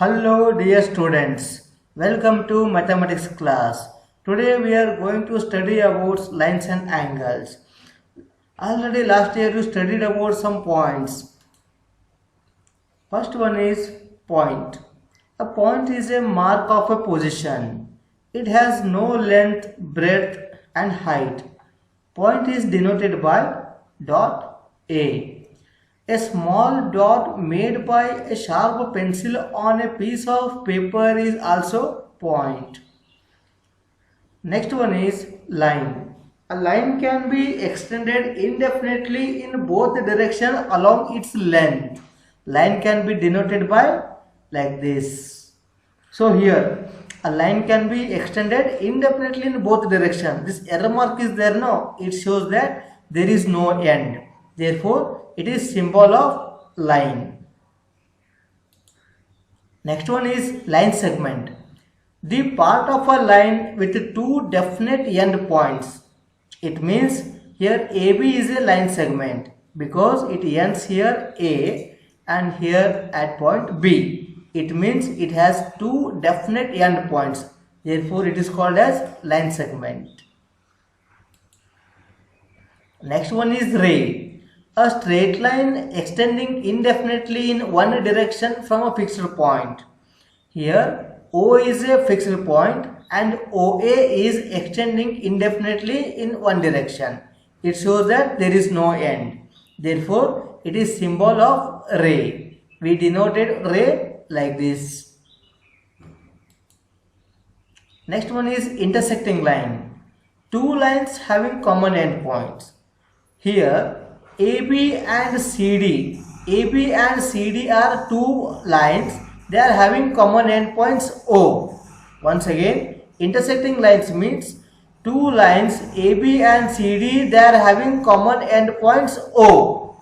Hello dear students, welcome to mathematics class. Today we are going to study about lines and angles. Already last year you studied about some points. First one is point. A point is a mark of a position. It has no length, breadth and height. Point is denoted by dot A. A small dot made by a sharp pencil on a piece of paper is also point. Next one is line. A line can be extended indefinitely in both directions along its length. Line can be denoted by like this. So here a line can be extended indefinitely in both directions. This arrow mark is there now. It shows that there is no end. Therefore, it is symbol of line. Next one is line segment. The part of a line with two definite end points. It means here AB is a line segment because it ends here A and here at point B. It means it has two definite end points. Therefore, it is called as line segment. Next one is ray. A straight line extending indefinitely in one direction from a fixed point. Here O is a fixed point and OA is extending indefinitely in one direction. It shows that there is no end. Therefore, it is symbol of ray. We denoted ray like this. Next one is intersecting line. Two lines having common endpoints. Here AB and CD are two lines. They are having common endpoints O. Once again, intersecting lines means two lines AB and CD, they are having common endpoints O.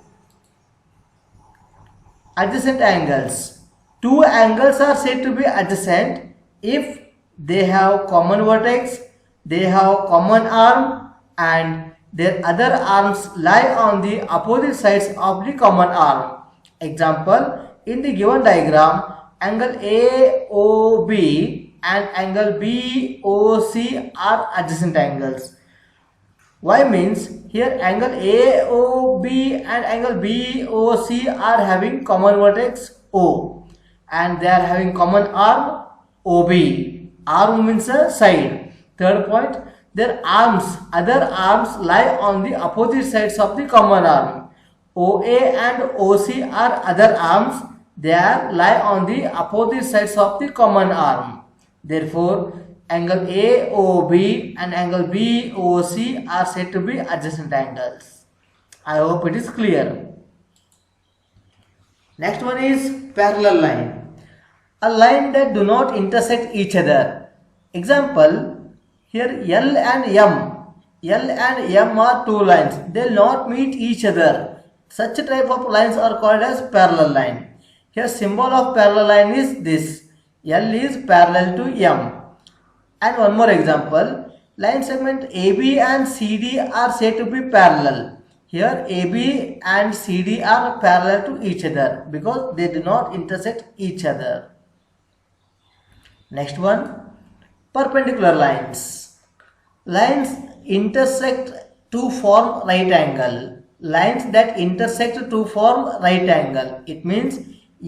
Adjacent angles. Two angles are said to be adjacent if they have common vertex, they have common arm and their other arms lie on the opposite sides of the common arm. Example, in the given diagram, angle AOB and angle BOC are adjacent angles. Why means here angle AOB and angle BOC are having common vertex O and they are having common arm OB. Arm means a side. Third point, their other arms lie on the opposite sides of the common arm. OA and OC are other arms. They lie on the opposite sides of the common arm. Therefore, angle AOB and angle BOC are said to be adjacent angles. I hope it is clear. Next one is parallel line. A line that do not intersect each other. Example, here L and M are two lines. They will not meet each other. Such a type of lines are called as parallel line. Here symbol of parallel line is this. L is parallel to M. And one more example. Line segment AB and CD are said to be parallel. Here AB and CD are parallel to each other because they do not intersect each other. Next one. Perpendicular lines. Lines intersect to form right angle. Lines that intersect to form right angle. It means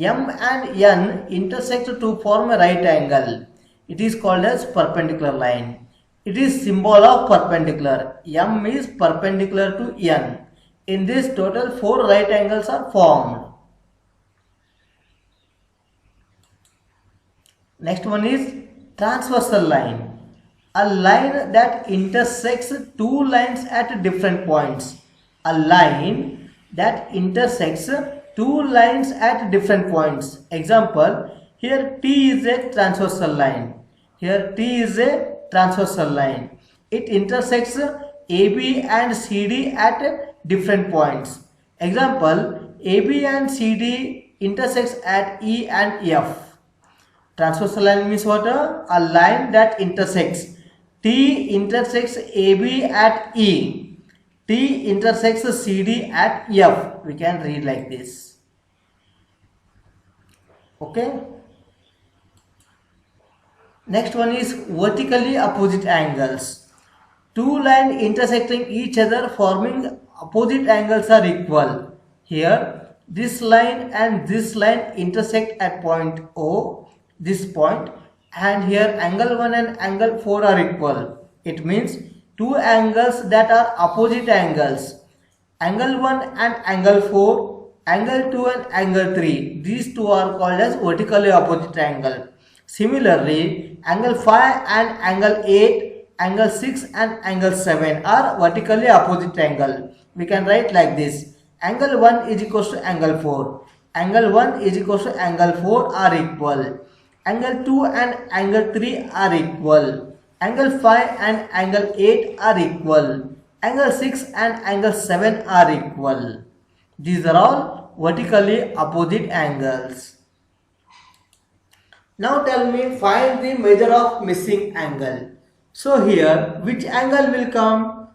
M and N intersect to form a right angle. It is called as perpendicular line. It is symbol of perpendicular. M is perpendicular to N. In this total 4 right angles are formed. Next one is transversal line. A line that intersects two lines at different points. A line that intersects two lines at different points. Example, here T is a transversal line. Here T is a transversal line. It intersects AB and CD at different points. Example, AB and CD intersects at E and F. Transversal line means what? A line that intersects. T intersects AB at E. T intersects CD at F. We can read like this. Okay. Next one is vertically opposite angles. Two lines intersecting each other forming opposite angles are equal. Here, this line and this line intersect at point O, this point, and here angle 1 and angle 4 are equal. It means two angles that are opposite angles. Angle 1 and angle 4, angle 2 and angle 3. These two are called as vertically opposite angle. Similarly, angle 5 and angle 8, angle 6 and angle 7 are vertically opposite angle. We can write like this. Angle 1 is equals to angle 4. Angle 1 is equals to angle 4 are equal. Angle 2 and angle 3 are equal. Angle 5 and angle 8 are equal. Angle 6 and angle 7 are equal. These are all vertically opposite angles. Now tell me, find the measure of missing angle. So here, which angle will come?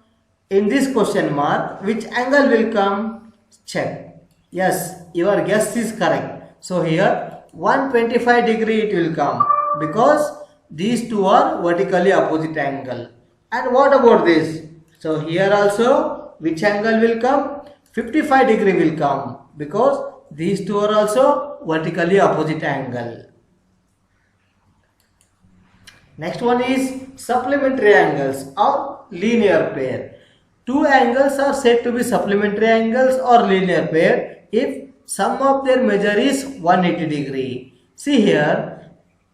In this question mark, which angle will come? Check. Yes, your guess is correct. So here 125 degree it will come because these two are vertically opposite angle. And what about this? So here also which angle will come? 55 degree will come because these two are also vertically opposite angle. Next one is supplementary angles or linear pair. Two angles are said to be supplementary angles or linear pair if sum of their measure is 180 degree. See here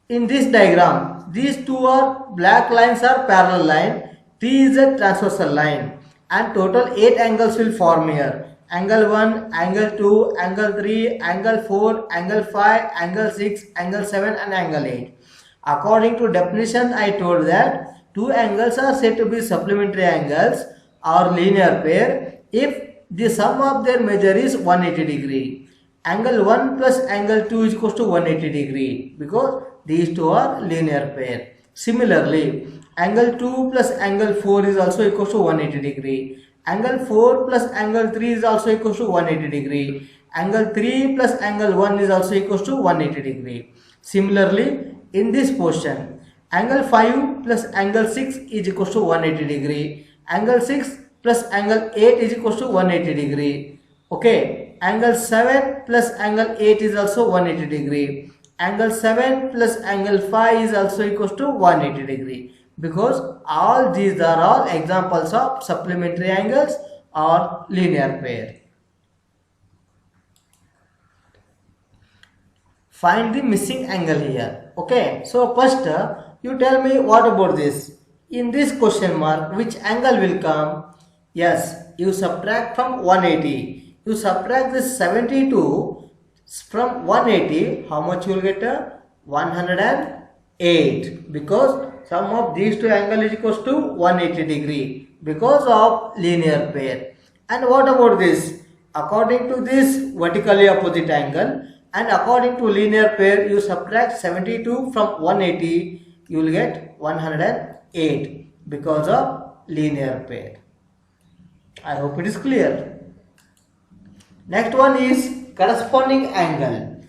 in this diagram, these two are black lines are parallel line, T is a transversal line, and total 8 angles will form here. Angle 1, angle 2, angle 3, angle 4, angle 5, angle 6, angle 7 and angle 8. According to definition, I told that two angles are said to be supplementary angles or linear pair if the sum of their measure is 180 degree. Angle 1 plus angle 2 is equals to 180 degree because these two are linear pair. Similarly, angle 2 plus angle 4 is also equals to 180 degree. Angle 4 plus angle 3 is also equals to 180 degree. Angle 3 plus angle 1 is also equals to 180 degree. Similarly, in this portion, angle 5 plus angle 6 is equals to 180 degree. Angle 6 plus angle 8 is equals to 180 degree. Okay, angle 7 plus angle 8 is also 180 degree. Angle 7 plus angle 5 is also equals to 180 degree because all these are all examples of supplementary angles or linear pair. Find the missing angle here. Okay, so first you tell me what about this. In this question mark, which angle will come? Yes, you subtract from 180. You subtract this 72 from 180. How much you will get? 108 because sum of these two angles is equals to 180 degree because of linear pair. And what about this? According to this vertically opposite angle, and according to linear pair, you subtract 72 from 180, you will get 108 because of linear pair. I hope it is clear. Next one is corresponding angle.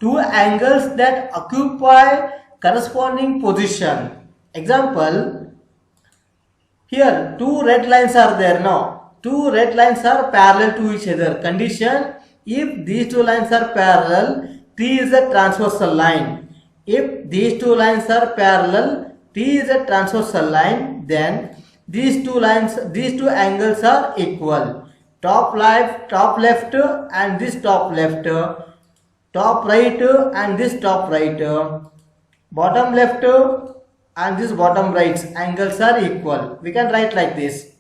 Two angles that occupy corresponding position. Example, here two red lines are there now. Two red lines are parallel to each other. Condition, if these two lines are parallel, T is a transversal line. If these two lines are parallel, T is a transversal line, then these two angles are equal. Top left and this top left, top right and this top right, bottom left and this bottom right angles are equal. We can write like this.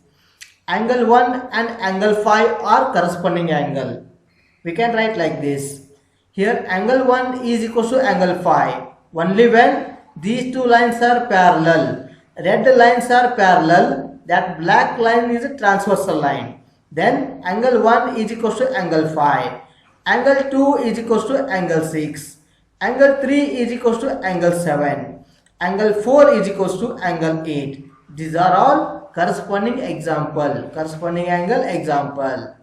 Angle 1 and angle 5 are corresponding angle. We can write like this. Here angle 1 is equal to angle 5 only when these two lines are parallel. Red lines are parallel, that black line is a transversal line. Then angle 1 is equal to angle 5. Angle 2 is equal to angle 6. Angle 3 is equal to angle 7. Angle 4 is equal to angle 8. These are all corresponding example, corresponding angle example.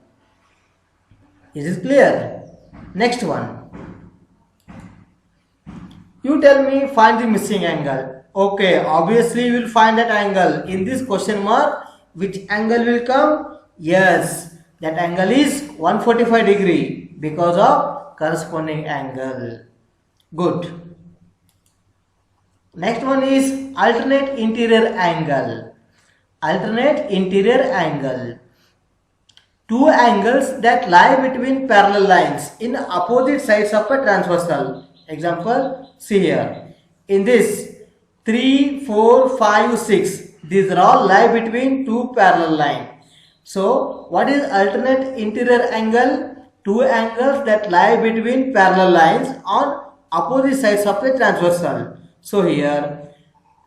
Is it clear? Next one. You tell me find the missing angle. Okay, obviously you will find that angle. In this question mark, which angle will come? Yes, that angle is 145 degree because of corresponding angle. Good. Next one is alternate interior angle. Alternate interior angle. Two angles that lie between parallel lines in opposite sides of a transversal. Example, see here. In this 3, 4, 5, 6, these are all lie between two parallel lines. So, what is alternate interior angle? Two angles that lie between parallel lines on opposite sides of a transversal. So, here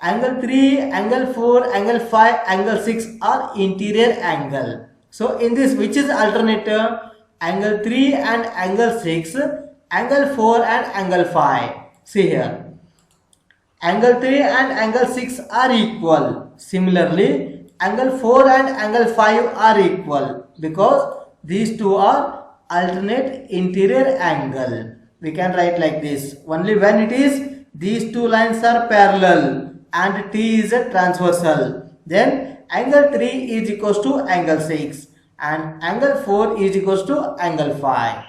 angle 3, angle 4, angle 5, angle 6 are interior angle. So, in this, which is alternative? Angle 3 and angle 6, angle 4 and angle 5. See here. Angle 3 and angle 6 are equal. Similarly, angle 4 and angle 5 are equal because these two are alternate interior angle. We can write like this. Only when it is these two lines are parallel and T is a transversal. Then angle 3 is equals to angle 6 and angle 4 is equals to angle 5.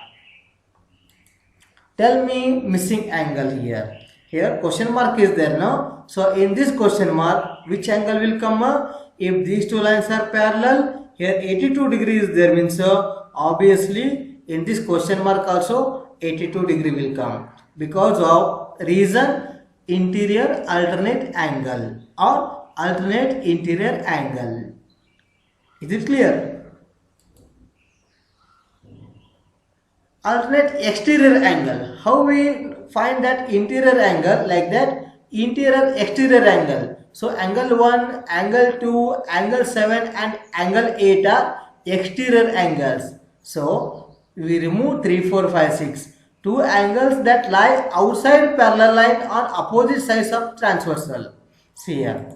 Tell me missing angle here. Here question mark is there now. So in this question mark, which angle will come up? If these two lines are parallel, here 82 degrees is there, means obviously in this question mark also 82 degree will come because of reason interior alternate angle or alternate interior angle. Is it clear? Alternate exterior angle. How we find that interior angle? Like that, interior exterior angle. So angle 1, angle 2, angle 7 and angle 8 are exterior angles. So we remove 3, 4, 5, 6. Two angles that lie outside parallel line on opposite sides of transversal. See here.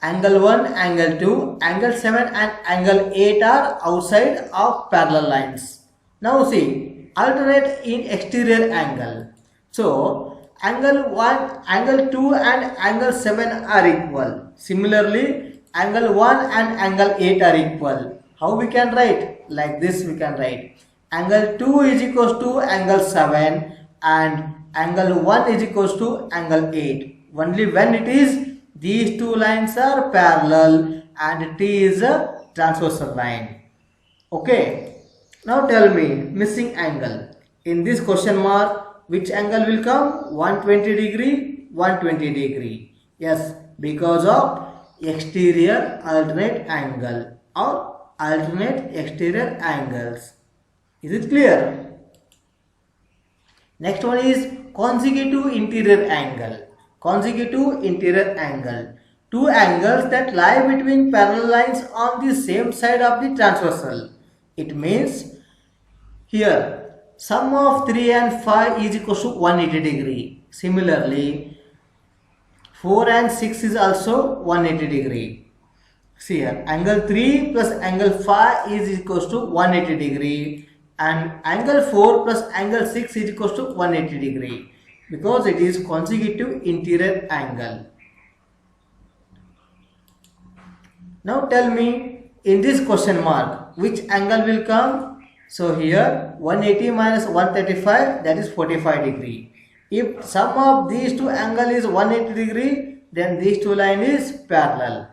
Angle 1, angle 2, angle 7 and angle 8 are outside of parallel lines. Now see, alternate in exterior angle. So angle 1, angle 2 and angle 7 are equal. Similarly, angle 1 and angle 8 are equal. How we can write? Like this we can write. Angle 2 is equals to angle 7 and angle 1 is equals to angle 8. Only when it is these two lines are parallel and T is a transversal line. Okay. Now tell me missing angle. In this question mark, which angle will come? 120 degree, 120 degree. Yes, because of exterior alternate angle or alternate exterior angles. Is it clear? Next one is consecutive interior angle. Consecutive interior angle. Two angles that lie between parallel lines on the same side of the transversal. It means here sum of 3 and 5 is equal to 180 degree. Similarly, 4 and 6 is also 180 degree. See here, angle 3 plus angle 5 is equal to 180 degree and angle 4 plus angle 6 is equal to 180 degree because it is consecutive interior angle. Now tell me in this question mark which angle will come? So here 180 minus 135, that is 45 degree. If sum of these two angle is 180 degree, then these two line is parallel.